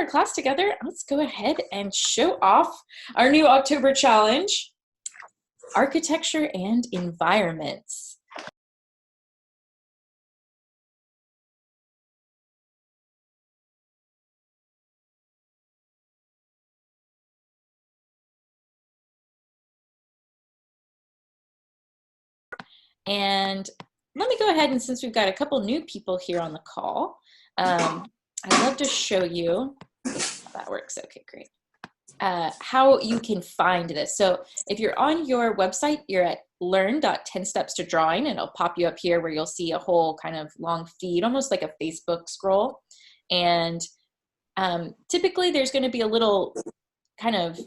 our class together, let's go ahead and show off our new October challenge, Architecture and Environments. And let me go ahead, and since we've got a couple new people here on the call, I'd love to show you, that works, okay, great, how you can find this. So if you're on your website, you're at learn.10stepstodrawing, and it'll pop you up here where you'll see a whole kind of long feed, almost like a Facebook scroll. And typically there's going to be a little kind of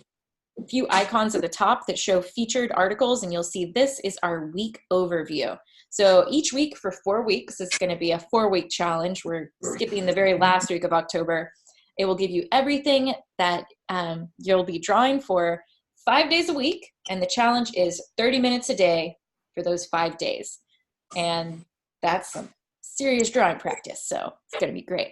few icons at the top that show featured articles, and you'll see this is our week overview. So each week for 4 weeks, it's going to be a 4-week challenge. We're skipping the very last week of October. It will give you everything that you'll be drawing for 5 days a week, and the challenge is 30 minutes a day for those 5 days. And that's some serious drawing practice, so it's going to be great.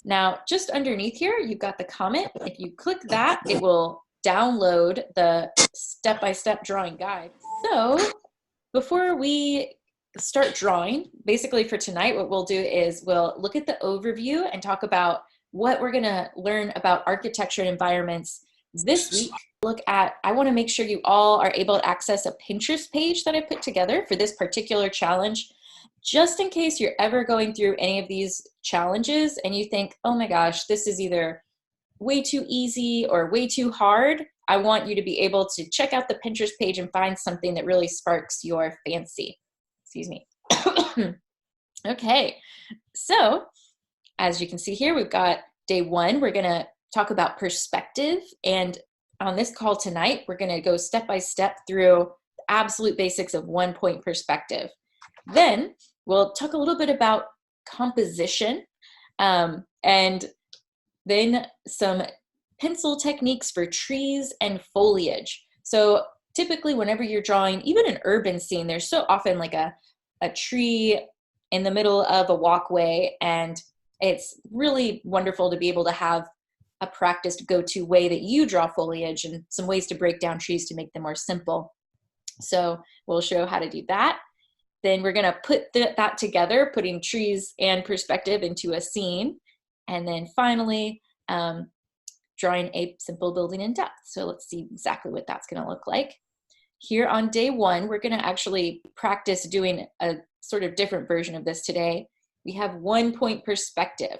Now, just underneath here, you've got the comment. If you click that, it will download the step-by-step drawing guide. So before we start drawing, basically for tonight, what we'll do is we'll look at the overview and talk about what we're gonna learn about architecture and environments this week. I wanna make sure you all are able to access a Pinterest page that I put together for this particular challenge, just in case you're ever going through any of these challenges and you think, oh my gosh, this is either way too easy or way too hard. I want you to be able to check out the Pinterest page and find something that really sparks your fancy. Excuse me. Okay, so as you can see here, we've got day 1. We're gonna talk about perspective, and on this call tonight, we're gonna go step by step through the absolute basics of 1-point perspective. Then we'll talk a little bit about composition, and then some pencil techniques for trees and foliage. So typically whenever you're drawing even an urban scene, there's so often like a tree in the middle of a walkway, and it's really wonderful to be able to have a practiced go-to way that you draw foliage and some ways to break down trees to make them more simple. So we'll show how to do that. Then we're gonna put that together, putting trees and perspective into a scene. And then finally, drawing a simple building in depth. So let's see exactly what that's gonna look like. Here on day 1, we're gonna actually practice doing a sort of different version of this today. We have 1-point perspective.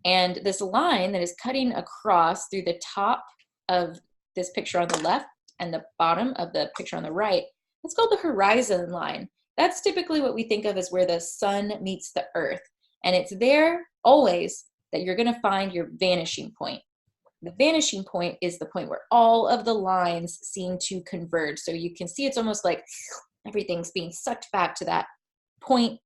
And this line that is cutting across through the top of this picture on the left and the bottom of the picture on the right, it's called the horizon line. That's typically what we think of as where the sun meets the earth. And it's there always that you're gonna find your vanishing point. The vanishing point is the point where all of the lines seem to converge. So you can see it's almost like everything's being sucked back to that point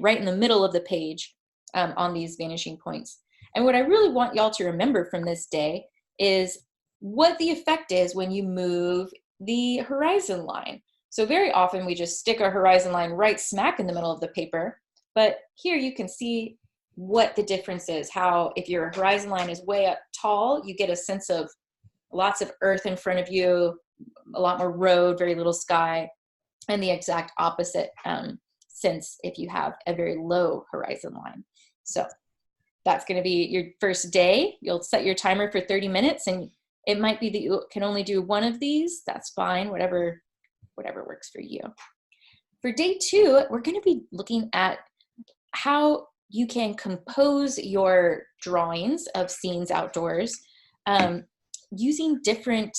right in the middle of the page on these vanishing points. And what I really want y'all to remember from this day is what the effect is when you move the horizon line. So very often we just stick our horizon line right smack in the middle of the paper, but here you can see what the difference is, how if your horizon line is way up tall, you get a sense of lots of earth in front of you, a lot more road, very little sky, and the exact opposite sense if you have a very low horizon line. So that's gonna be your first day. You'll set your timer for 30 minutes, and it might be that you can only do one of these. That's fine, whatever works for you. For day 2, we're gonna be looking at how you can compose your drawings of scenes outdoors using different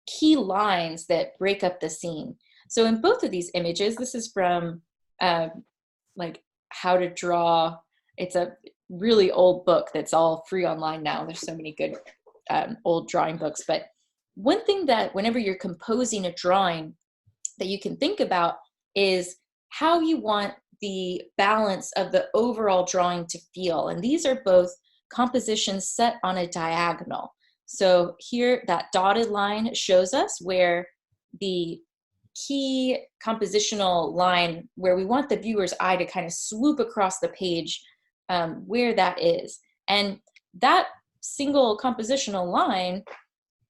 key lines that break up the scene. So in both of these images, this is from like How to Draw. It's a really old book that's all free online now. There's so many good old drawing books. But one thing that whenever you're composing a drawing that you can think about is how you want the balance of the overall drawing to feel. And these are both compositions set on a diagonal. So here, that dotted line shows us where the key compositional line, where we want the viewer's eye to kind of swoop across the page, where that is. And that single compositional line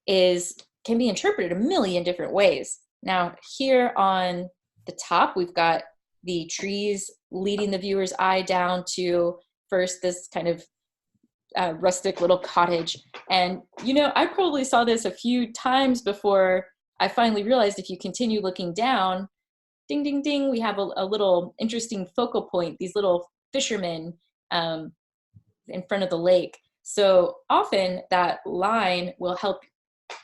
can be interpreted a million different ways. Now, here on the top, we've got the trees leading the viewer's eye down to first this kind of rustic little cottage. And, I probably saw this a few times before I finally realized if you continue looking down, ding, ding, ding, we have a little interesting focal point, these little fishermen in front of the lake. So often that line will help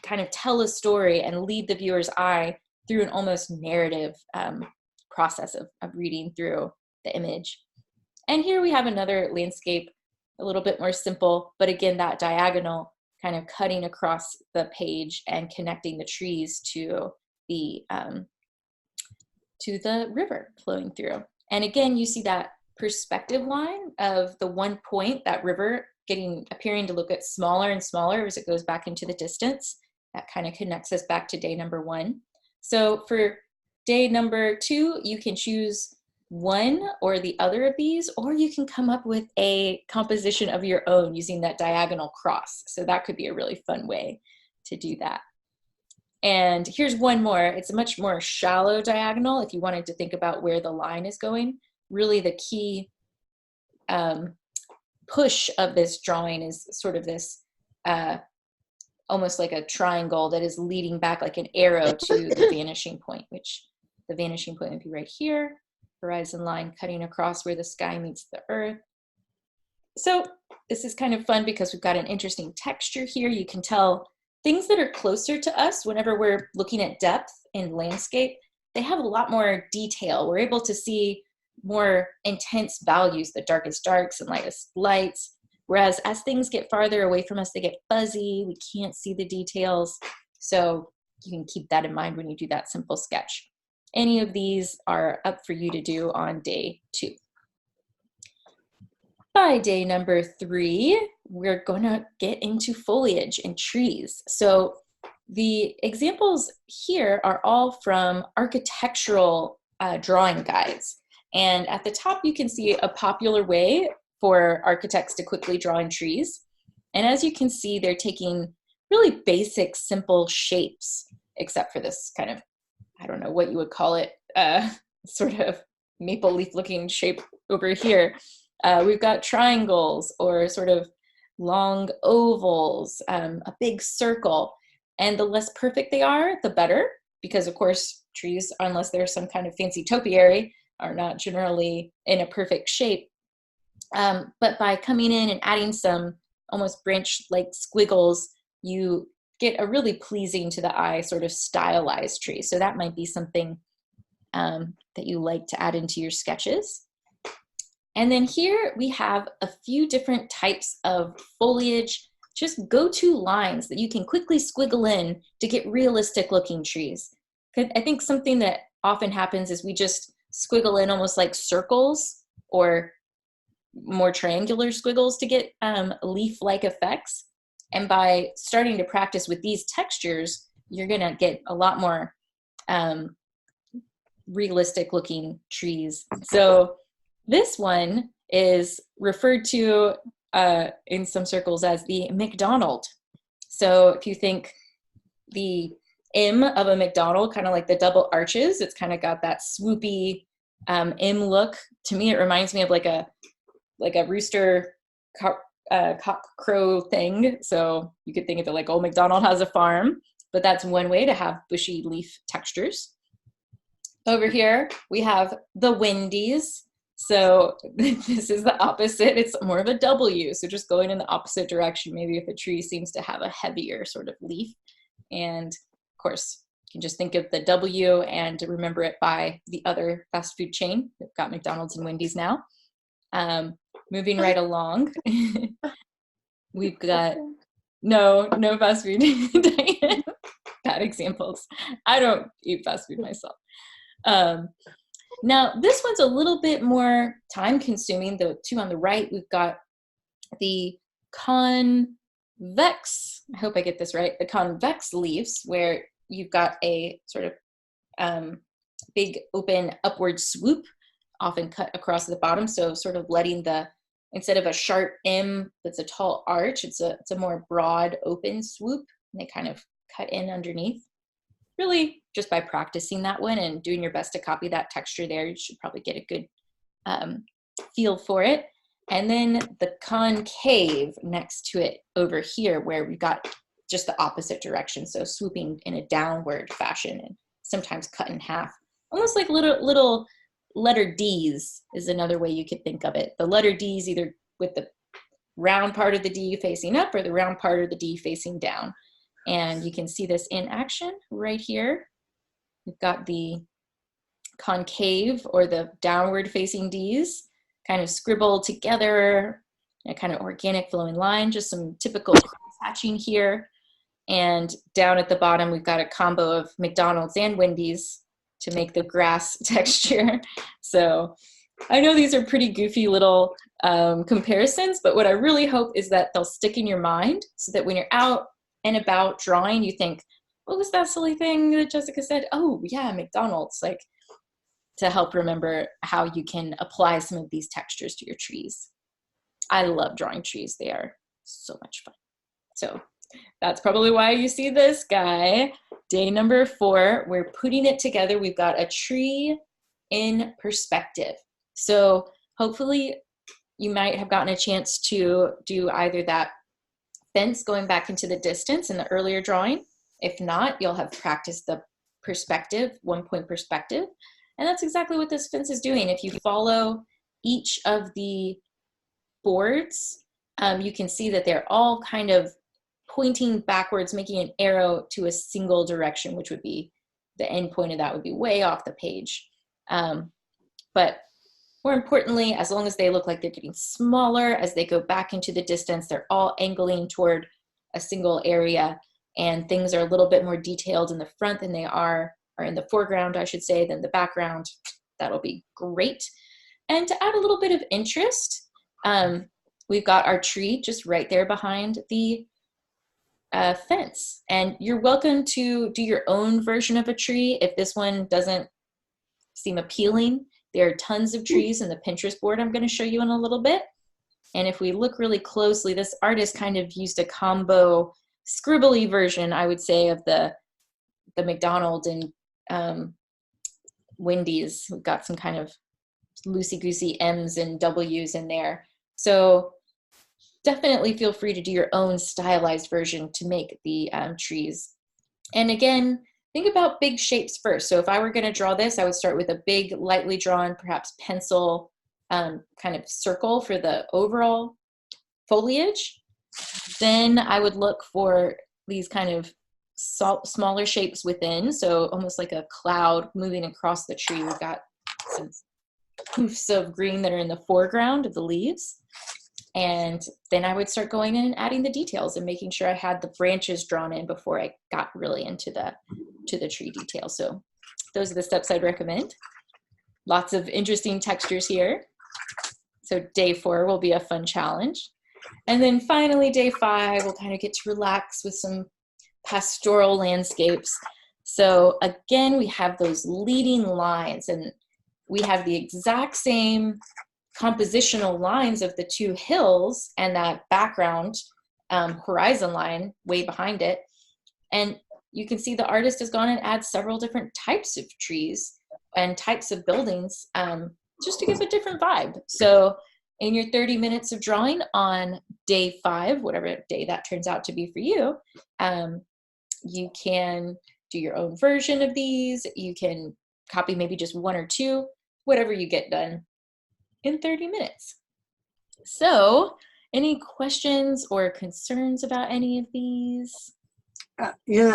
kind of tell a story and lead the viewer's eye through an almost narrative process of reading through the image. And here we have another landscape, a little bit more simple, but again, that diagonal kind of cutting across the page and connecting the trees to the river flowing through. And again, you see that perspective line of the one point, that river appearing to look at smaller and smaller as it goes back into the distance. That kind of connects us back to day number 1. So for day number 2, you can choose one or the other of these, or you can come up with a composition of your own using that diagonal cross. So that could be a really fun way to do that. And here's one more. It's a much more shallow diagonal if you wanted to think about where the line is going. Really the key push of this drawing is sort of this almost like a triangle that is leading back like an arrow to the vanishing point, which the vanishing point would be right here, horizon line cutting across where the sky meets the earth. So this is kind of fun because we've got an interesting texture here. You can tell things that are closer to us whenever we're looking at depth in landscape, they have a lot more detail. We're able to see more intense values, the darkest darks and lightest lights. Whereas as things get farther away from us, they get fuzzy. We can't see the details. So you can keep that in mind when you do that simple sketch. Any of these are up for you to do on day 2. By day number 3, we're going to get into foliage and trees. So the examples here are all from architectural drawing guides. And at the top, you can see a popular way for architects to quickly draw in trees. And as you can see, they're taking really basic, simple shapes, except for this kind of, I don't know what you would call it, sort of maple leaf looking shape over here. We've got triangles or sort of long ovals, a big circle. And the less perfect they are, the better, because of course, trees, unless they're some kind of fancy topiary, are not generally in a perfect shape. But by coming in and adding some almost branch-like squiggles, you get a really pleasing to the eye sort of stylized tree. So that might be something that you like to add into your sketches. And then here we have a few different types of foliage, just go-to lines that you can quickly squiggle in to get realistic looking trees. I think something that often happens is we just squiggle in almost like circles or more triangular squiggles to get leaf-like effects. And by starting to practice with these textures, you're gonna get a lot more realistic looking trees. So this one is referred to in some circles as the McDonald. So if you think the M of a McDonald, kind of like the double arches, it's kind of got that swoopy M look. To me, it reminds me of like a rooster cock crow thing. So you could think of it like old MacDonald has a farm, but that's one way to have bushy leaf textures. Over here, we have the Wendy's. So this is the opposite. It's more of a W. So just going in the opposite direction, maybe if a tree seems to have a heavier sort of leaf. And of course, you can just think of the W and remember it by the other fast food chain. We've got McDonald's and Wendy's now. Moving right along, we've got, no fast food. Bad examples. I don't eat fast food myself. Now, this one's a little bit more time consuming. The two on the right, we've got the convex, I hope I get this right, the convex leaves, where you've got a sort of big open upward swoop, often cut across the bottom. So sort of letting the instead of a sharp M that's a tall arch, it's a more broad open swoop, and they kind of cut in underneath. Really, just by practicing that one and doing your best to copy that texture there, you should probably get a good feel for it. And then the concave next to it over here, where we've got just the opposite direction, so swooping in a downward fashion and sometimes cut in half, almost like little letter D's is another way you could think of it. The letter D's either with the round part of the D facing up or the round part of the D facing down. And you can see this in action right here. We've got the concave or the downward facing D's kind of scribbled together, a kind of organic flowing line, just some typical hatching here. And down at the bottom, we've got a combo of McDonald's and Wendy's to make the grass texture. So I know these are pretty goofy little comparisons, but what I really hope is that they'll stick in your mind so that when you're out and about drawing, you think, what was that silly thing that Jessica said? Oh yeah, McDonald's, like, to help remember how you can apply some of these textures to your trees. I love drawing trees. They are so much fun. So that's probably why you see this guy. Day number 4, we're putting it together. We've got a tree in perspective. So hopefully you might have gotten a chance to do either that fence going back into the distance in the earlier drawing. If not, you'll have practiced the perspective, 1-point perspective. And that's exactly what this fence is doing. If you follow each of the boards, you can see that they're all kind of pointing backwards, making an arrow to a single direction, which would be the end point of that would be way off the page. But more importantly, as long as they look like they're getting smaller as they go back into the distance, they're all angling toward a single area, and things are a little bit more detailed in the front than they are, or in the foreground, I should say, than the background. That'll be great. And to add a little bit of interest, we've got our tree just right there behind the fence. And you're welcome to do your own version of a tree if this one doesn't seem appealing. There are tons of trees in the Pinterest board I'm going to show you in a little bit. And if we look really closely, this artist kind of used a combo scribbly version, I would say, of the McDonald's and Wendy's. We've got some kind of loosey-goosey M's and W's in there. So definitely feel free to do your own stylized version to make the trees. And again, think about big shapes first. So if I were going to draw this, I would start with a big, lightly drawn, perhaps pencil kind of circle for the overall foliage. Then I would look for these kind of smaller shapes within, so almost like a cloud moving across the tree. We've got some poofs of green that are in the foreground of the leaves. And then I would start going in and adding the details and making sure I had the branches drawn in before I got really into the tree detail. So those are the steps I'd recommend. Lots of interesting textures here. So day 4 will be a fun challenge. And then finally, day 5, we'll kind of get to relax with some pastoral landscapes. So again, we have those leading lines, and we have the exact same compositional lines of the 2 hills and that background horizon line way behind it. And you can see the artist has gone and added several different types of trees and types of buildings just to give a different vibe. So in your 30 minutes of drawing on day 5, whatever day that turns out to be for you, you can do your own version of these. You can copy maybe just 1 or 2, whatever you get done in 30 minutes. So any questions or concerns about any of these?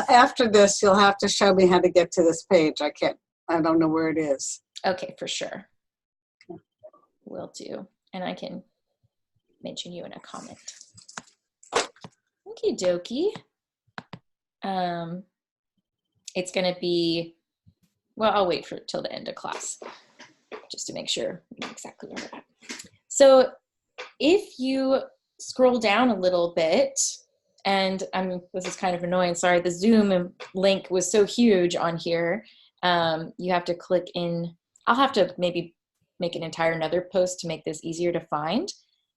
After this, you'll have to show me how to get to this page. I don't know where it is. Okay, for sure. Will do. And I can mention you in a comment. Okie dokie. It's going to be, well, I'll wait till the end of class just to make sure exactly where we're at. So if you scroll down a little bit, and this is kind of annoying, sorry, the Zoom link was so huge on here. You have to click in. I'll have to maybe make an entire another post to make this easier to find.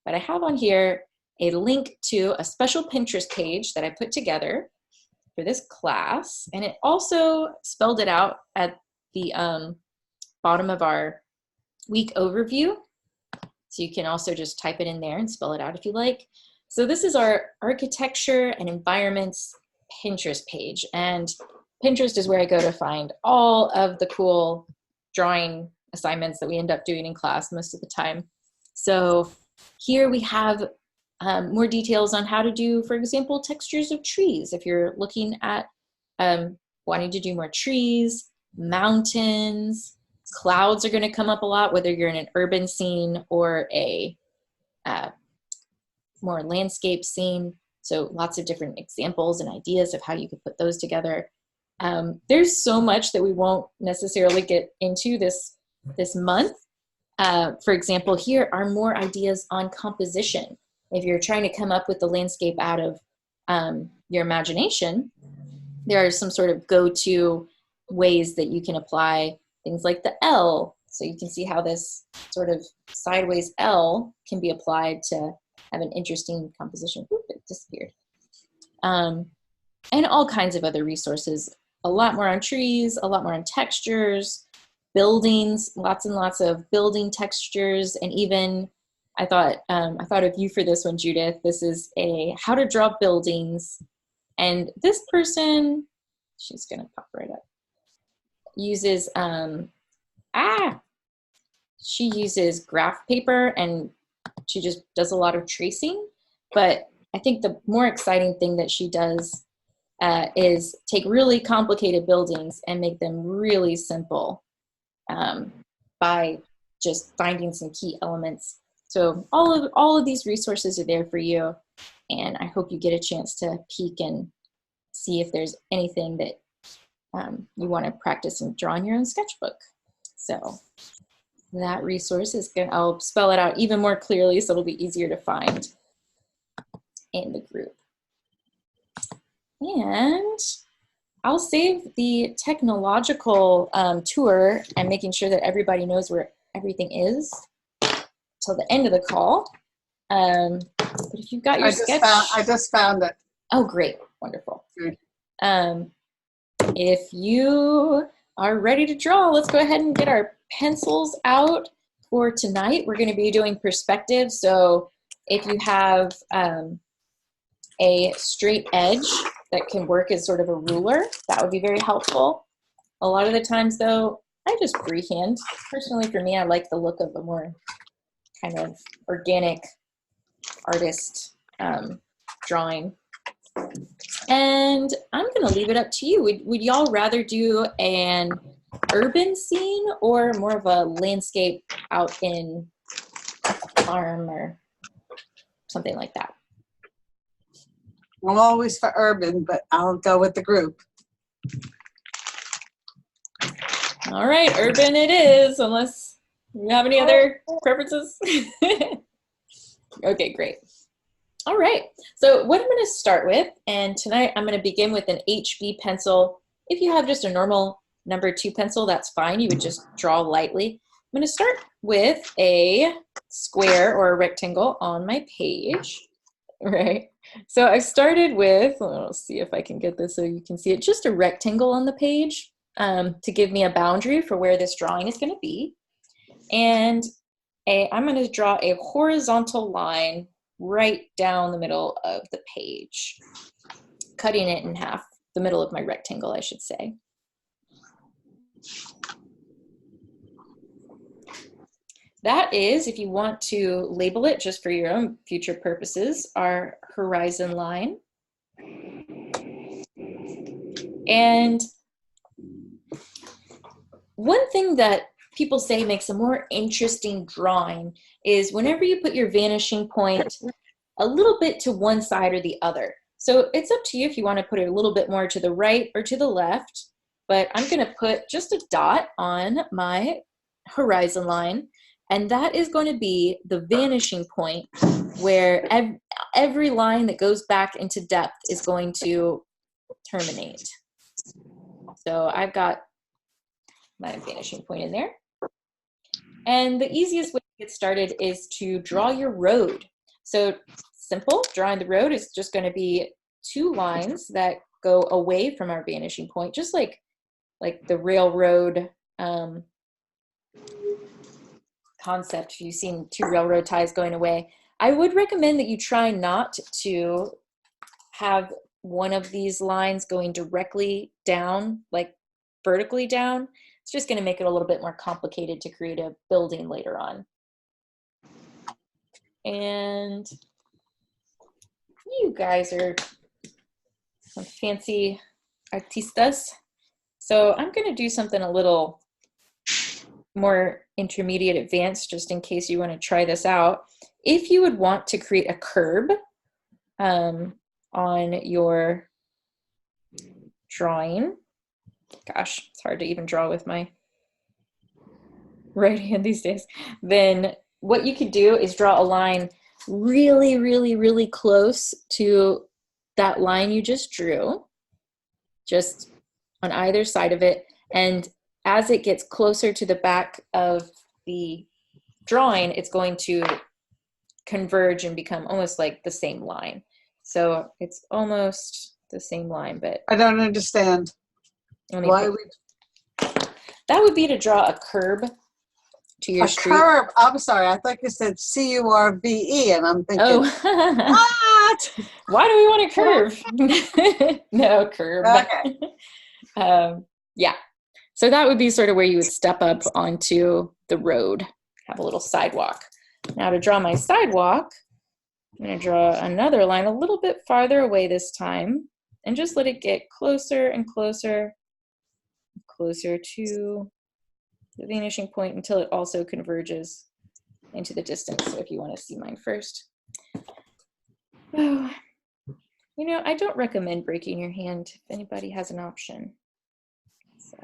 but I have on here a link to a special Pinterest page that I put together for this class. And it also spelled it out at the bottom of our week overview. So you can also just type it in there and spell it out if you like. So this is our architecture and environments Pinterest page. And Pinterest is where I go to find all of the cool drawing assignments that we end up doing in class most of the time. So here we have more details on how to do, for example, textures of trees. If you're looking at wanting to do more trees, mountains, clouds are going to come up a lot, whether you're in an urban scene or a more landscape scene. So lots of different examples and ideas of how you could put those together. There's so much that we won't necessarily get into this month. For example, here are more ideas on composition. If you're trying to come up with the landscape out of your imagination, there are some sort of go-to ways that you can apply things like the L. So you can see how this sort of sideways L can be applied to have an interesting composition. Oop, it disappeared. And all kinds of other resources. A lot more on trees, a lot more on textures, buildings, lots and lots of building textures, and even I thought of you for this one, Judith. This is a how to draw buildings, and this person, she's gonna pop right up, uses she uses graph paper and she just does a lot of tracing. But I think the more exciting thing that she does is take really complicated buildings and make them really simple by just finding some key elements. So all of these resources are there for you, and I hope you get a chance to peek and see if there's anything that you want to practice and draw in your own sketchbook. So that resource is good. I'll spell it out even more clearly so it'll be easier to find in the group. And I'll save the technological tour and making sure that everybody knows where everything is till the end of the call. But if you've got your sketch. I just found it. Oh, great. Wonderful. Good. If you are ready to draw, let's go ahead and get our pencils out for tonight. We're going to be doing perspective. So if you have a straight edge that can work as sort of a ruler, that would be very helpful. A lot of the times though, I just freehand. Personally for me, I like the look of a more kind of organic artist drawing. And I'm gonna leave it up to you. Would y'all rather do an urban scene or more of a landscape out in a farm or something like that? I'm always for urban, but I'll go with the group. All right, urban it is, unless you have any other preferences. Okay, great. All right, so what I'm going to start with, and tonight I'm going to begin with an HB pencil. If you have just a normal number 2 pencil, that's fine. You would just draw lightly. I'm going to start with a square or a rectangle on my page, right? So I started with, let's see if I can get this so you can see it, just a rectangle on the page to give me a boundary for where this drawing is going to be. And I'm going to draw a horizontal line right down the middle of the page, cutting it in half, the middle of my rectangle, I should say. That is, if you want to label it just for your own future purposes, our horizon line. And one thing that people say makes a more interesting drawing is whenever you put your vanishing point a little bit to one side or the other. So it's up to you if you want to put it a little bit more to the right or to the left, but I'm going to put just a dot on my horizon line, and that is going to be the vanishing point where every line that goes back into depth is going to terminate. So I've got my vanishing point in there. And the easiest way to get started is to draw your road So simple, drawing the road is just going to be 2 lines that go away from our vanishing point, just like the railroad concept. You've seen 2 railroad ties going away. I would recommend that you try not to have one of these lines going directly down, like vertically down. It's just going to make it a little bit more complicated to create a building later on. And you guys are some fancy artistas. So I'm going to do something a little more intermediate advanced, just in case you want to try this out. If you would want to create a curb on your drawing, gosh, it's hard to even draw with my right hand these days, then what you could do is draw a line really, really, really close to that line you just drew, just on either side of it. And as it gets closer to the back of the drawing, it's going to converge and become almost like the same line. So it's almost the same line, but I don't understand. Why that would be to draw a curb to your street. Curb. I'm sorry. I thought you said C-U-R-B-E, and I'm thinking, what? Why do we want a curve? No, curb. Okay. Yeah. So that would be sort of where you would step up onto the road, have a little sidewalk. Now to draw my sidewalk, I'm going to draw another line a little bit farther away this time, and just let it get closer and closer, closer to the vanishing point until it also converges into the distance. So if you want to see mine first. Oh, you know, I don't recommend breaking your hand if anybody has an option. So.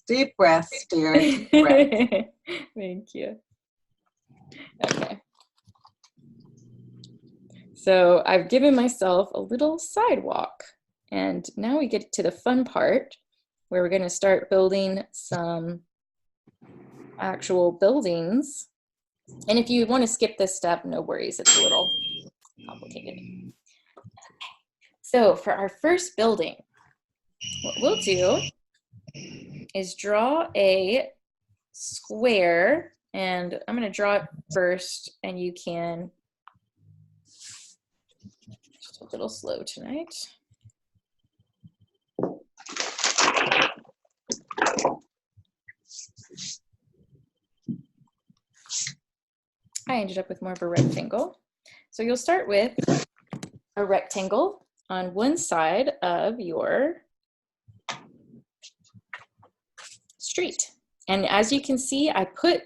Deep breaths, dear. Deep breaths. Thank you. Okay. So I've given myself a little sidewalk, and now we get to the fun part where we're going to start building some actual buildings. And if you want to skip this step, no worries, it's a little complicated. So for our first building, what we'll do is draw a square, and I'm going to draw it first, and you can, just a little slow tonight. I ended up with more of a rectangle. So you'll start with a rectangle on one side of your street. And as you can see, I put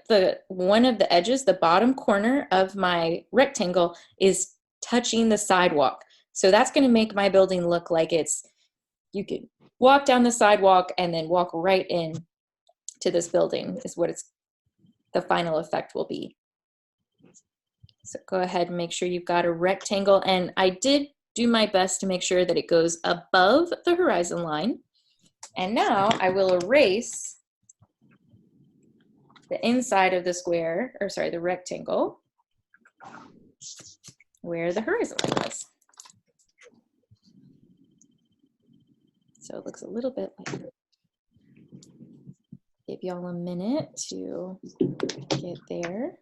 one of the edges, the bottom corner of my rectangle is touching the sidewalk. So that's going to make my building look like you could walk down the sidewalk and then walk right in to this building is what the final effect will be. So go ahead and make sure you've got a rectangle. And I did do my best to make sure that it goes above the horizon line. And now I will erase the inside of the square, or sorry, the rectangle, where the horizon line was. So it looks a little bit like, give y'all a minute to get there.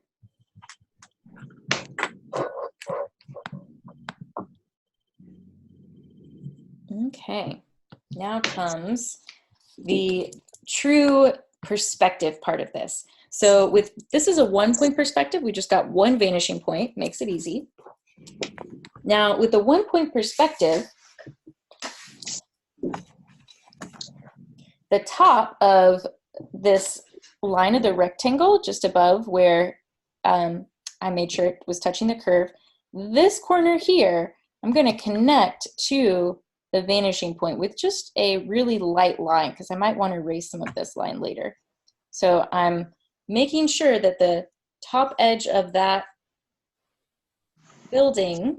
Okay, now comes the true perspective part of this. So this is a 1-point perspective. We just got one vanishing point, makes it easy. Now with the 1-point perspective, the top of this line of the rectangle, just above where I made sure it was touching the curve, this corner here, I'm going to connect to the vanishing point with just a really light line, because I might want to erase some of this line later. So I'm making sure that the top edge of that building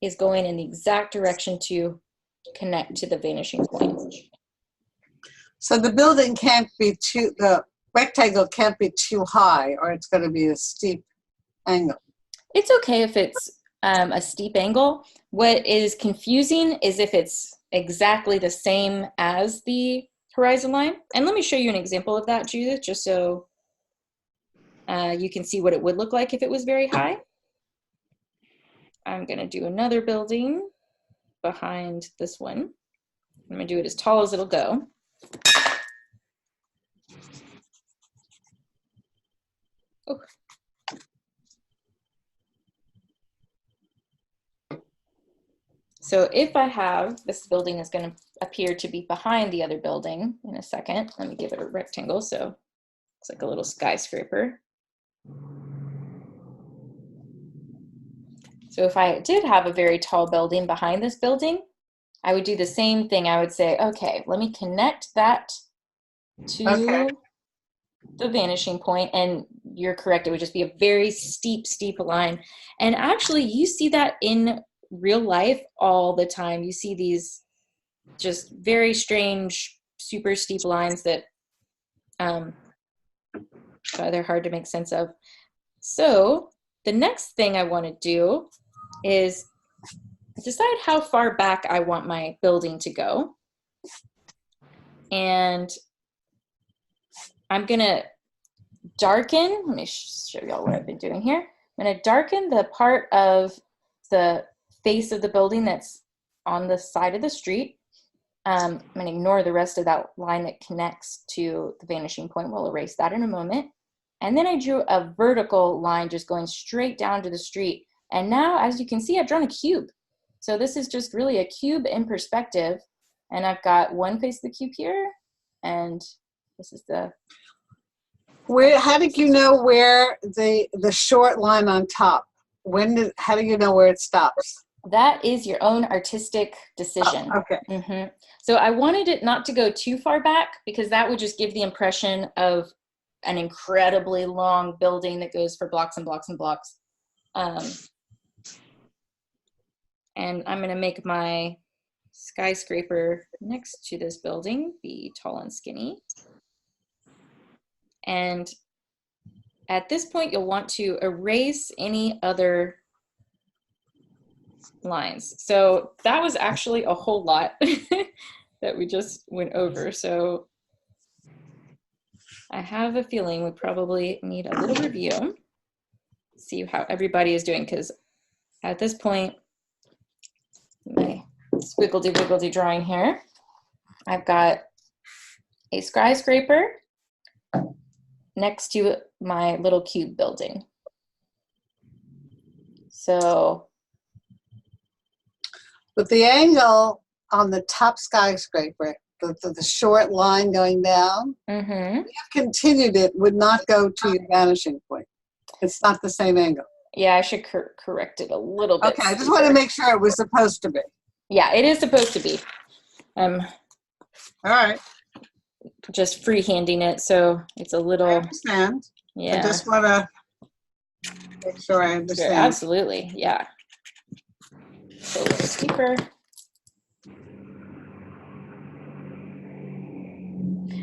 is going in the exact direction to connect to the vanishing point. So the rectangle can't be too high, or it's going to be a steep angle. It's okay if it's a steep angle. What is confusing is if it's exactly the same as the horizon line. And let me show you an example of that, Judith, just so you can see what it would look like if it was very high. I'm going to do another building behind this one. I'm going to do it as tall as it'll go. Oh. So if I have, this building is going to appear to be behind the other building in a second. Let me give it a rectangle so it looks like a little skyscraper. So if I did have a very tall building behind this building, I would do the same thing. I would say, okay, let me connect that to the vanishing point, and you're correct. It would just be a very steep, steep line. And actually, you see that in real life all the time. You see these just very strange, super steep lines that they're hard to make sense of. So the next thing I want to do is decide how far back I want my building to go. And I'm going to darken, let me show y'all what I've been doing here. I'm going to darken the part of the face of the building that's on the side of the street. I'm going to ignore the rest of that line that connects to the vanishing point. We'll erase that in a moment. And then I drew a vertical line just going straight down to the street. And now, as you can see, I've drawn a cube. So this is just really a cube in perspective. And I've got one face of the cube here, and this is the... How did you know where the short line on top? How do you know where it stops? That is your own artistic decision. Oh, okay. Mm-hmm. So I wanted it not to go too far back because that would just give the impression of an incredibly long building that goes for blocks and blocks and blocks. And I'm going to make my skyscraper next to this building be tall and skinny. And at this point, you'll want to erase any other lines. So that was actually a whole lot that we just went over. So I have a feeling we probably need a little review, see how everybody is doing, because at this point, my squiggledy drawing here, I've got a skyscraper next to my little cube building. So. But the angle on the top skyscraper, the short line going down, Mm-hmm. if you continued it, would not go to your vanishing point. It's not the same angle. Yeah, I should correct it a little bit. Okay, I just want to make sure it was supposed to be. Yeah, it is supposed to be. All right. Just freehanding it, so it's a little. I understand. Yeah. I just want to make sure I understand. Sure, absolutely, yeah. So a little steeper.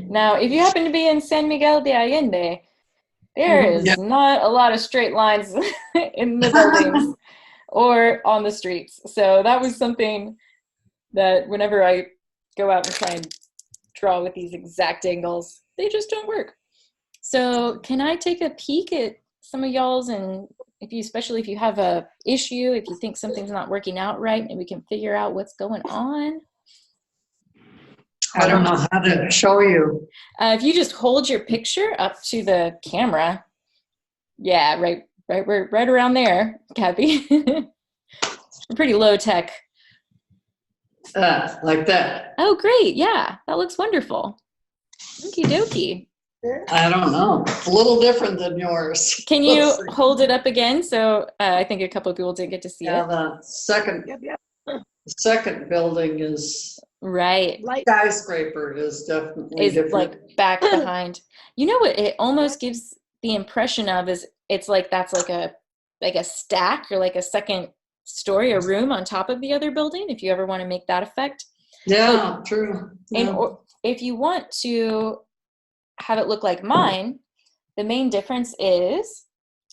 Now, if you happen to be in San Miguel de Allende, there is not a lot of straight lines in the buildings or on the streets. So that was something that whenever I go out and try and draw with these exact angles, they just don't work. So can I take a peek at some of y'all's, and especially if you have a issue, if you think something's not working out right, and we can figure out what's going on? I don't know how to show you. If you just hold your picture up to the camera, yeah, right around there, Kathy. Pretty low tech. Like that. Oh, great! Yeah, that looks wonderful. Okie dokie. I don't know. A little different than yours. Can you hold it up again? So I think a couple of people didn't get to see it. The second building is right. Skyscraper is definitely different. Like back behind. You know what it almost gives the impression of is it's like that's like a stack or like a second story, a room on top of the other building, if you ever want to make that effect. Yeah, true. Yeah. And if you want to have it look like mine, the main difference is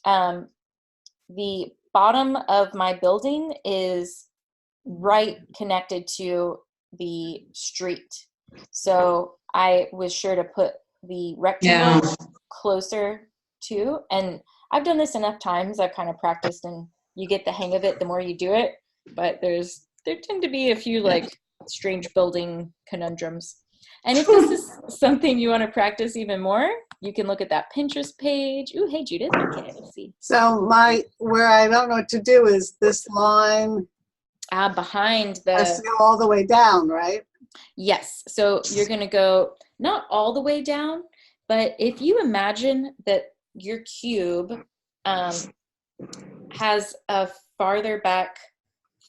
the bottom of my building is right connected to the street. So I was sure to put the rectangle closer to, and I've done this enough times, I've kind of practiced and you get the hang of it the more you do it, but there tend to be a few like strange building conundrums. And if this is something you want to practice even more, you can look at that Pinterest page. Ooh, hey Judith, okay, let's see. So where I don't know what to do is this line Behind has to the, go all the way down, right? yes, so you're going to go not all the way down, but if you imagine that your cube has a farther back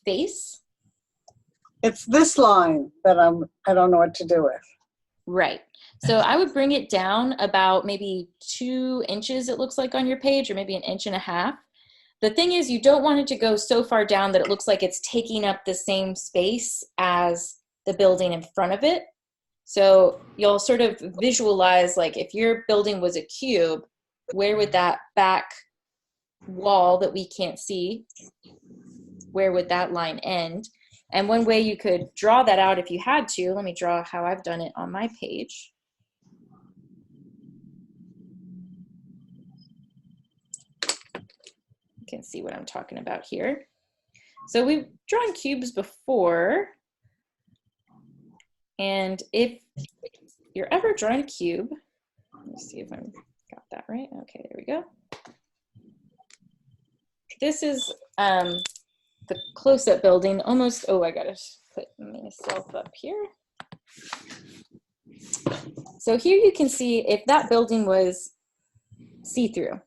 face. It's this line that I don't know what to do with. Right. So I would bring it down about maybe 2 inches, it looks like on your page, or maybe 1.5 inches. The thing is, you don't want it to go so far down that it looks like it's taking up the same space as the building in front of it. So you'll sort of visualize, like if your building was a cube, where would that back wall that we can't see, where would that line end? And one way you could draw that out if you had to, let me draw how I've done it on my page. You can see what I'm talking about here. So we've drawn cubes before. And if you're ever drawing a cube, let me see if I got that right. Okay, there we go. This is the close-up building, almost, oh, I gotta put myself up here. So here you can see if that building was see-through.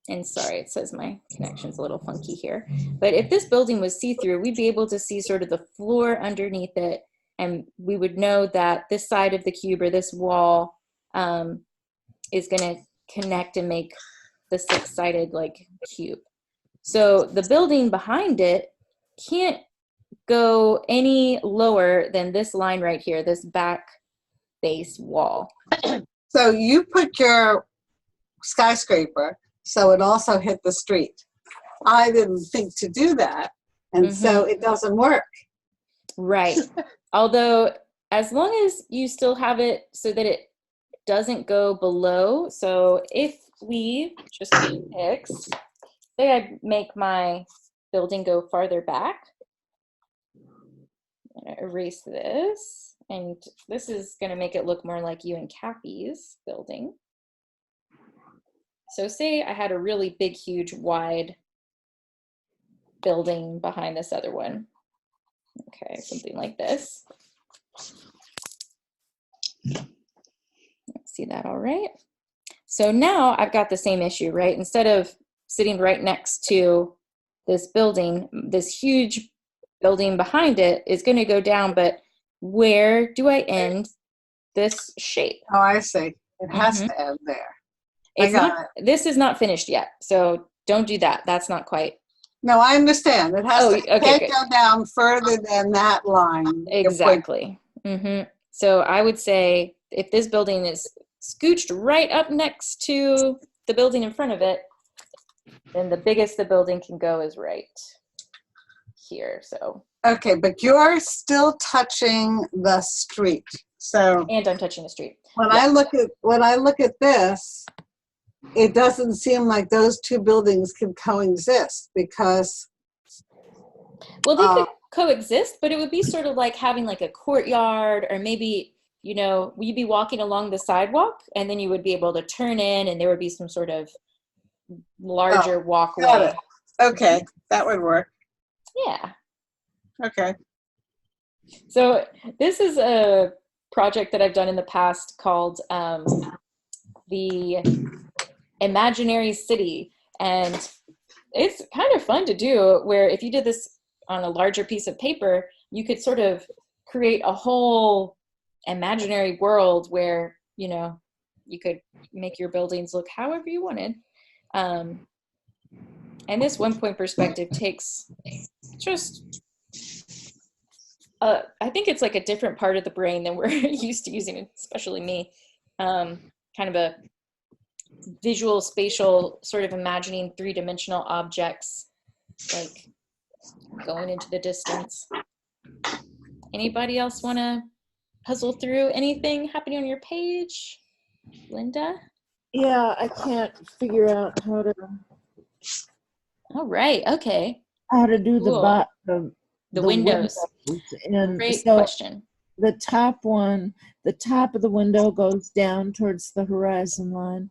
And sorry, it says my connection's a little funky here. But if this building was see-through, we'd be able to see sort of the floor underneath it, and we would know that this side of the cube or this wall is gonna connect and make the 6-sided like cube. So the building behind it can't go any lower than this line right here, this back base wall. So you put your skyscraper so it also hit the street. I didn't think to do that, and so it doesn't work. Right. Although, as long as you still have it so that it doesn't go below, so if we just pick, say I make my building go farther back, I'm gonna erase this, and this is gonna make it look more like you and Kathy's building. So say I had a really big, huge, wide building behind this other one. Okay, something like this. See that all right? So now I've got the same issue, right? Instead of sitting right next to this building, this huge building behind it is going to go down, but where do I end this shape? Oh, I see. It has to end there. It's not, this is not finished yet, so don't do that. That's not quite. No, I understand. It has to okay, can't good. go down further than that line. Exactly. So I would say if this building is scooched right up next to the building in front of it, then the biggest the building can go is right here. So okay, but you're still touching the street. So and I'm touching the street. When I look at this, it doesn't seem like those two buildings can coexist because well, they could coexist, but it would be sort of like having like a courtyard, or maybe, you know, you'd be walking along the sidewalk and then you would be able to turn in and there would be some sort of larger walkway. Got it. Okay, that would work. Yeah. Okay. So this is a project that I've done in the past called the Imaginary City, and it's kind of fun to do, where if you did this on a larger piece of paper, you could sort of create a whole imaginary world where, you know, you could make your buildings look however you wanted. And this 1-point perspective takes just I think it's like a different part of the brain than we're used to using, especially me. Kind of a visual, spatial, sort of imagining three-dimensional objects, like going into the distance. Anybody else want to puzzle through anything happening on your page? Linda? Yeah, I can't figure out All right, okay. how to do Cool. The windows. And Great so question. the top one, the top of the window goes down towards the horizon line.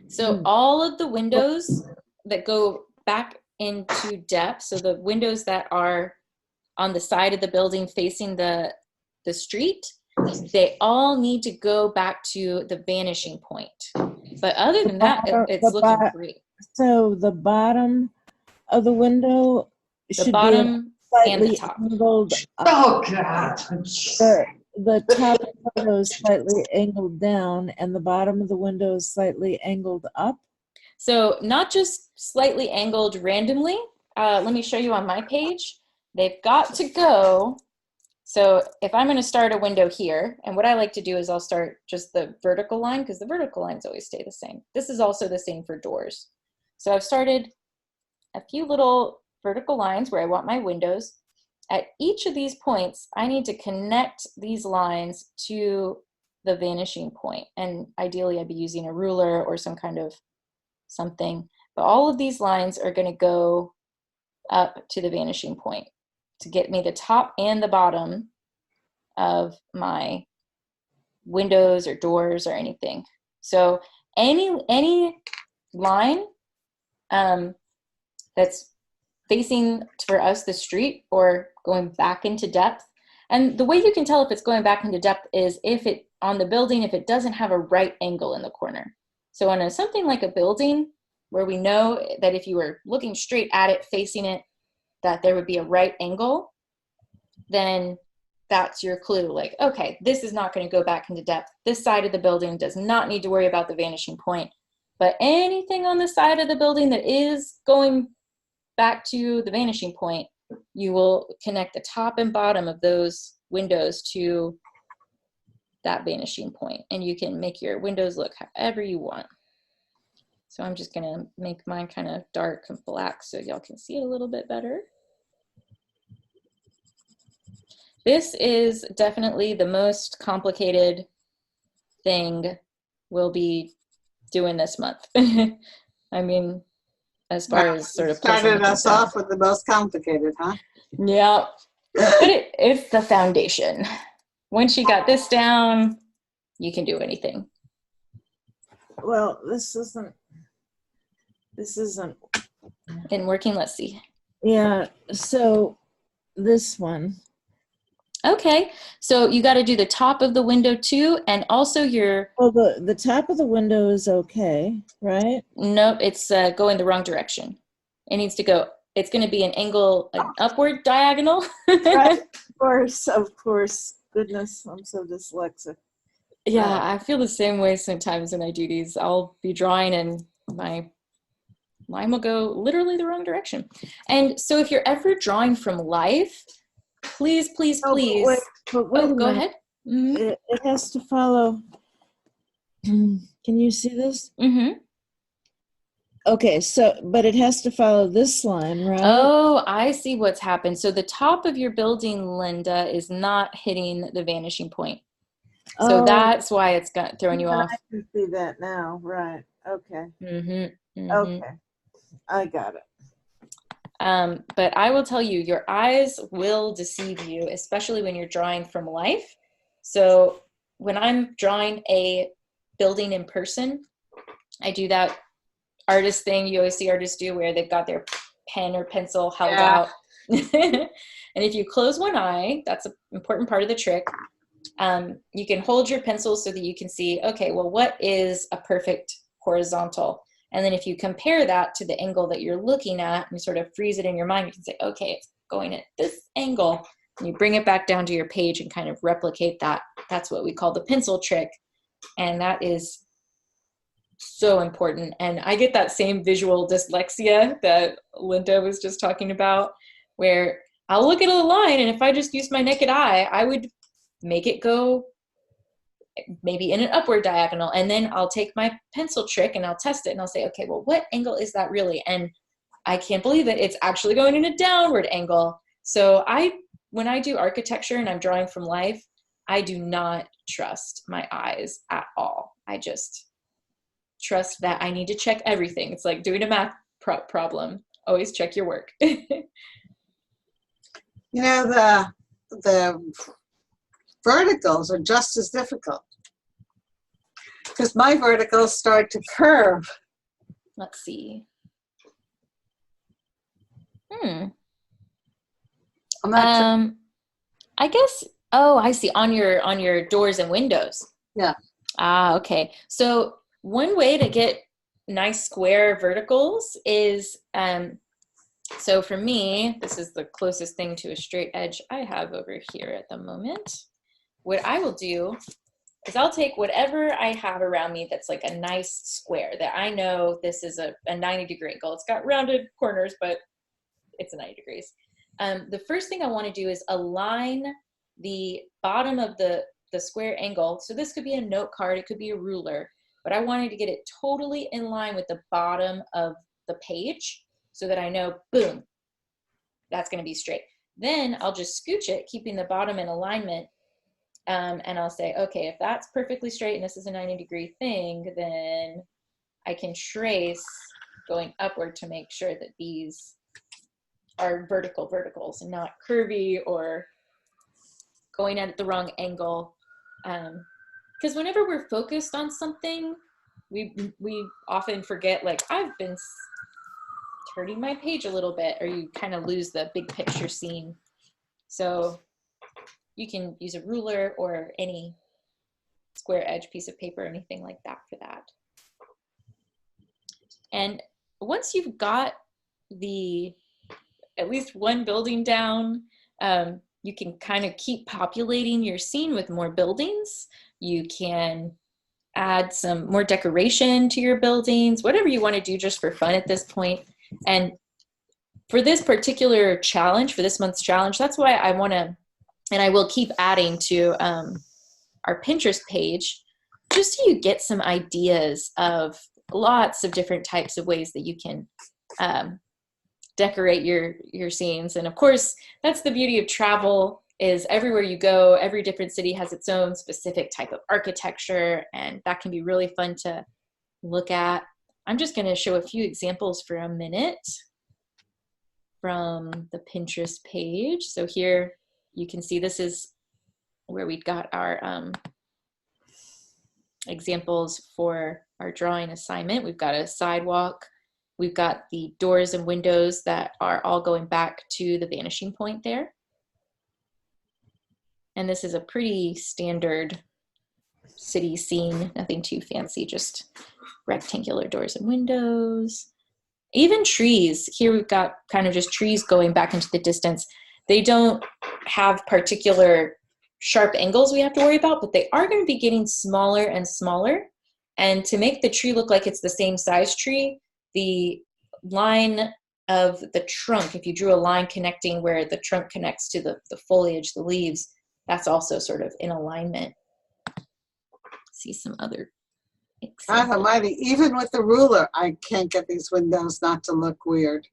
So all of the windows that go back into depth, so the windows that are on the side of the building facing the street, they all need to go back to the vanishing point. But other than that, it's looking great. So the bottom of the window should The bottom be slightly and the top. angled up. Oh, God. The top of the window is slightly angled down, and the bottom of the window is slightly angled up. So not just slightly angled randomly. Let me show you on my page. They've got to go. So if I'm going to start a window here, and what I like to do is I'll start just the vertical line, because the vertical lines always stay the same. This is also the same for doors. So I've started a few little vertical lines where I want my windows. At each of these points, I need to connect these lines to the vanishing point. And ideally, I'd be using a ruler or some kind of something. But all of these lines are going to go up to the vanishing point to get me the top and the bottom of my windows or doors or anything. So any line that's facing, for us, the street or going back into depth. And the way you can tell if it's going back into depth is if it, on the building, if it doesn't have a right angle in the corner. So on something like a building where we know that if you were looking straight at it, facing it, that there would be a right angle, then that's your clue. Like, okay, this is not going to go back into depth. This side of the building does not need to worry about the vanishing point. But anything on the side of the building that is going back to the vanishing point, you will connect the top and bottom of those windows to that vanishing point. And you can make your windows look however you want. So I'm just gonna make mine kind of dark and black so y'all can see it a little bit better. This is definitely the most complicated thing we'll be doing this month. I mean, as far as sort of started us off with the most complicated, huh? Yeah, but it's the foundation. Once you got this down, you can do anything. Well, this isn't. And working, let's see. Yeah, so this one. Okay, so you got to do the top of the window too, and also your. Well, the top of the window is okay, right? Nope, it's going the wrong direction. It needs to go. It's going to be an angle, an upward diagonal. Right, of course. Goodness, I'm so dyslexic. Yeah, I feel the same way sometimes when I do these. I'll be drawing and my line will go literally the wrong direction. And so if you're ever drawing from life, please. But wait a go minute. ahead. Mm-hmm. It has to follow. Can you see this? Mm-hmm. Okay, so, but it has to follow this line, right? Oh, I see what's happened. So the top of your building, Linda, is not hitting the vanishing point. So that's why it's throwing you off. I can see that now, right. Okay. Mm-hmm. Mm-hmm. Okay, I got it. But I will tell you, your eyes will deceive you, especially when you're drawing from life. So when I'm drawing a building in person, I do that artist thing you always see artists do where they've got their pen or pencil held out. And if you close one eye, that's an important part of the trick. You can hold your pencil so that you can see, okay, well, what is a perfect horizontal? And then if you compare that to the angle that you're looking at and you sort of freeze it in your mind, you can say, okay, it's going at this angle. And you bring it back down to your page and kind of replicate that. That's what we call the pencil trick. And that is so important. And I get that same visual dyslexia that Linda was just talking about, where I'll look at a line and if I just use my naked eye, I would make it go maybe in an upward diagonal. And then I'll take my pencil trick and I'll test it and I'll say, okay, well, what angle is that really? And I can't believe it. It's actually going in a downward angle. So when I do architecture and I'm drawing from life, I do not trust my eyes at all. I just trust that I need to check everything. It's like doing a math problem. Always check your work. You know, the verticals are just as difficult because my verticals start to curve. Let's see. I'm not I guess, oh, I see, on your doors and windows. Yeah. Okay. So one way to get nice square verticals is, so for me, this is the closest thing to a straight edge I have over here at the moment. What I will do is I'll take whatever I have around me that's like a nice square that I know this is a 90-degree angle. It's got rounded corners, but it's a 90 degrees. The first thing I want to do is align the bottom of the square angle. So this could be a note card, it could be a ruler, but I wanted to get it totally in line with the bottom of the page so that I know, boom, that's going to be straight. Then I'll just scooch it, keeping the bottom in alignment. And I'll say, okay, if that's perfectly straight and this is a 90-degree thing, then I can trace going upward to make sure that these are verticals and not curvy or going at the wrong angle. Because whenever we're focused on something, we often forget, like, I've been turning my page a little bit, or you kind of lose the big picture scene. So you can use a ruler or any square edge piece of paper, anything like that for that. And once you've got at least one building down, you can kind of keep populating your scene with more buildings. You can add some more decoration to your buildings, whatever you want to do just for fun at this point. And for this particular challenge, for this month's challenge, that's why I want to, and I will keep adding to our Pinterest page, just so you get some ideas of lots of different types of ways that you can decorate your scenes. And of course, that's the beauty of travel, is everywhere you go, every different city has its own specific type of architecture, and that can be really fun to look at. I'm just going to show a few examples for a minute from the Pinterest page. So here you can see this is where we got our examples for our drawing assignment. We've got a sidewalk. We've got the doors and windows that are all going back to the vanishing point there. And this is a pretty standard city scene, nothing too fancy, just rectangular doors and windows. Even trees. Here we've got kind of just trees going back into the distance. They don't have particular sharp angles we have to worry about, but they are going to be getting smaller and smaller. And to make the tree look like it's the same size tree, the line of the trunk, if you drew a line connecting where the trunk connects to the foliage, the leaves, that's also sort of in alignment. See some other examples. Almighty, even with the ruler, I can't get these windows not to look weird.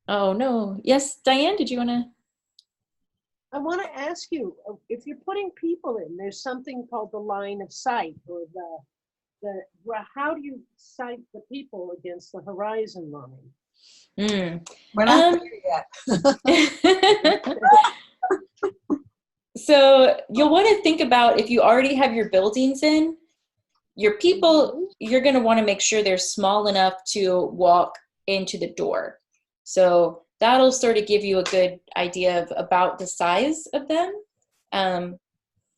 Oh no. Yes, Diane, did you want to? I want to ask you, if you're putting people in, there's something called the line of sight, or how do you sight the people against the horizon line? We're not there yet. So you'll want to think about, if you already have your buildings in, your people, you're going to want to make sure they're small enough to walk into the door. So that'll sort of give you a good idea of about the size of them.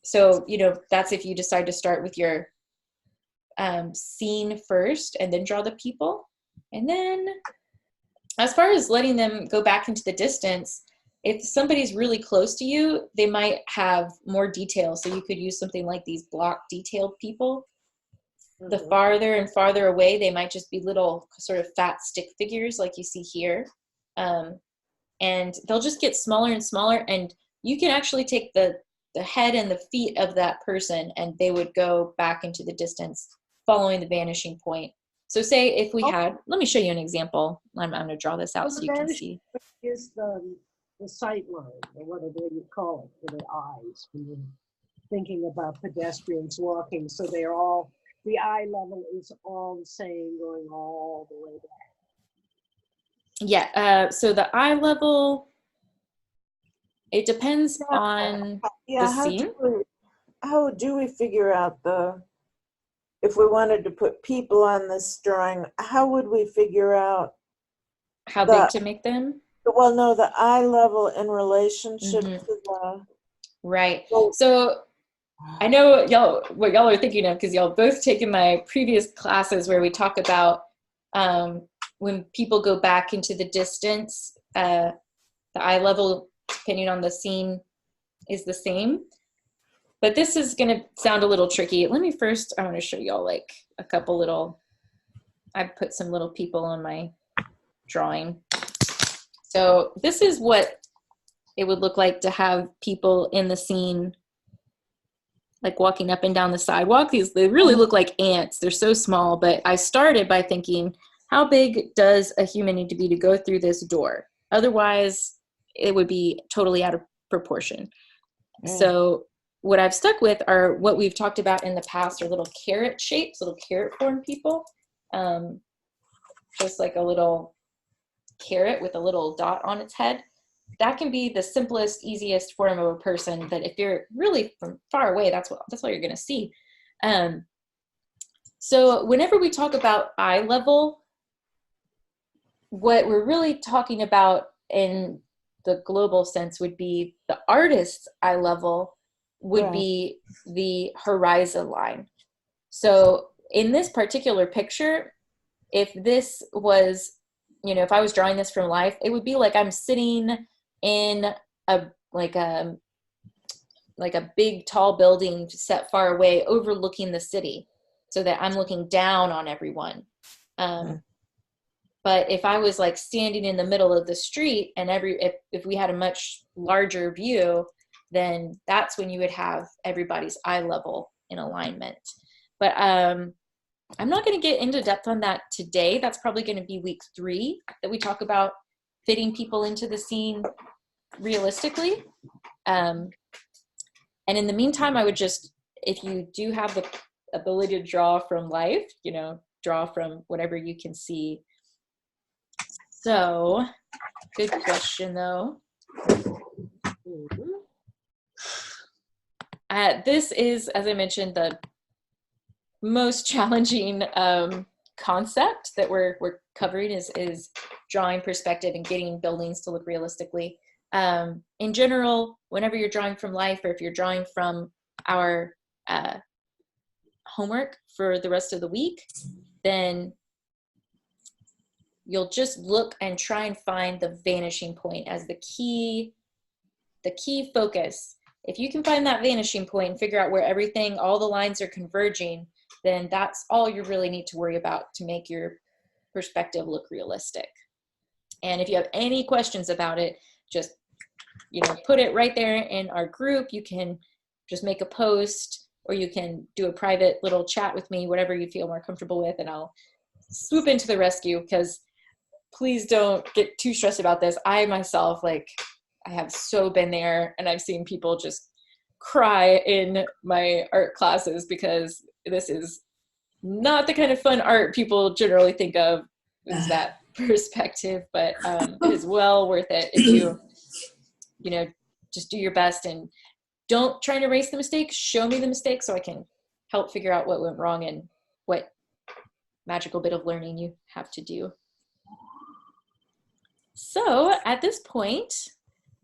So, that's if you decide to start with your scene first and then draw the people. And then as far as letting them go back into the distance, if somebody's really close to you, they might have more detail. So you could use something like these block detailed people. The farther and farther away, they might just be little sort of fat stick figures like you see here. And they'll just get smaller and smaller. And you can actually take the the head and the feet of that person, and they would go back into the distance following the vanishing point. So say if we had, let me show you an example. I'm going to draw this out so you can see. Is the sight line, or whatever you call it, for the eyes when you're thinking about pedestrians walking. So they're all, the eye level is all the same, going all the way back. Yeah, so the eye level, it depends on Yeah, the scene. how do we figure out if we wanted to put people on this drawing, how would we figure out How big to make them? well, no, the eye level in relationship Mhm. to the Right. well, So I know what y'all are thinking of, because y'all both taken my previous classes where we talk about when people go back into the distance, the eye level, depending on the scene, is the same. But this is going to sound a little tricky. Let me first, I want to show y'all like a couple little, I put some little people on my drawing. So this is what it would look like to have people in the scene, like walking up and down the sidewalk. They really look like ants. They're so small, but I started by thinking, how big does a human need to be to go through this door? Otherwise, it would be totally out of proportion. So what I've stuck with are what we've talked about in the past, are little carrot shapes, little carrot form people. Just like a little carrot with a little dot on its head. That can be the simplest, easiest form of a person that if you're really from far away, that's what you're going to see. So whenever we talk about eye level, what we're really talking about in the global sense would be the artist's eye level would be the horizon line. So in this particular picture, if this was, if I was drawing this from life, it would be like I'm sitting in a big tall building set far away overlooking the city, so that I'm looking down on everyone. But if I was like standing in the middle of the street and if we had a much larger view, then that's when you would have everybody's eye level in alignment. But I'm not going to get into depth on that today. That's probably going to be week 3 that we talk about fitting people into the scene realistically. And in the meantime, I would just, if you do have the ability to draw from life, draw from whatever you can see. So, good question though. This is, as I mentioned, the most challenging concept that we're covering is drawing perspective and getting buildings to look realistically. In general, whenever you're drawing from life, or if you're drawing from our homework for the rest of the week, then you'll just look and try and find the vanishing point as the key focus. If you can find that vanishing point and figure out where all the lines are converging, then that's all you really need to worry about to make your perspective look realistic. And if you have any questions about it, just, put it right there in our group. You can just make a post, or you can do a private little chat with me, whatever you feel more comfortable with, and I'll swoop into the rescue, because please don't get too stressed about this. I myself, I have so been there, and I've seen people just cry in my art classes, because this is not the kind of fun art people generally think of, is that perspective, but it is well worth it if you, just do your best and don't try to erase the mistakes. Show me the mistakes so I can help figure out what went wrong and what magical bit of learning you have to do. So at this point,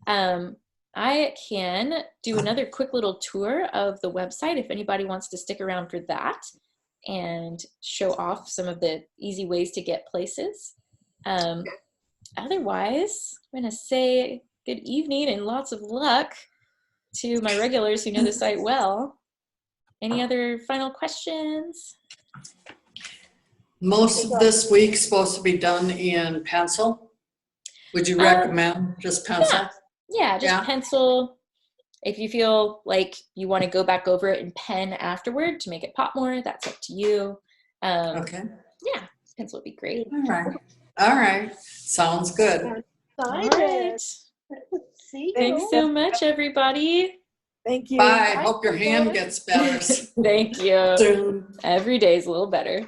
I can do another quick little tour of the website if anybody wants to stick around for that, and show off some of the easy ways to get places. Otherwise, I'm going to say good evening and lots of luck to my regulars who know the site well. Any other final questions? Most of this week's supposed to be done in pencil. Would you recommend just pencil? Yeah, just pencil. If you feel like you want to go back over it in pen afterward to make it pop more, that's up to you. Okay. Yeah, pencil would be great. All right. All right. Sounds good. All Excited. right. See Thanks you. so much, everybody. Thank you. Bye. Hope your hand gets better Thank you. soon. Every day is a little better.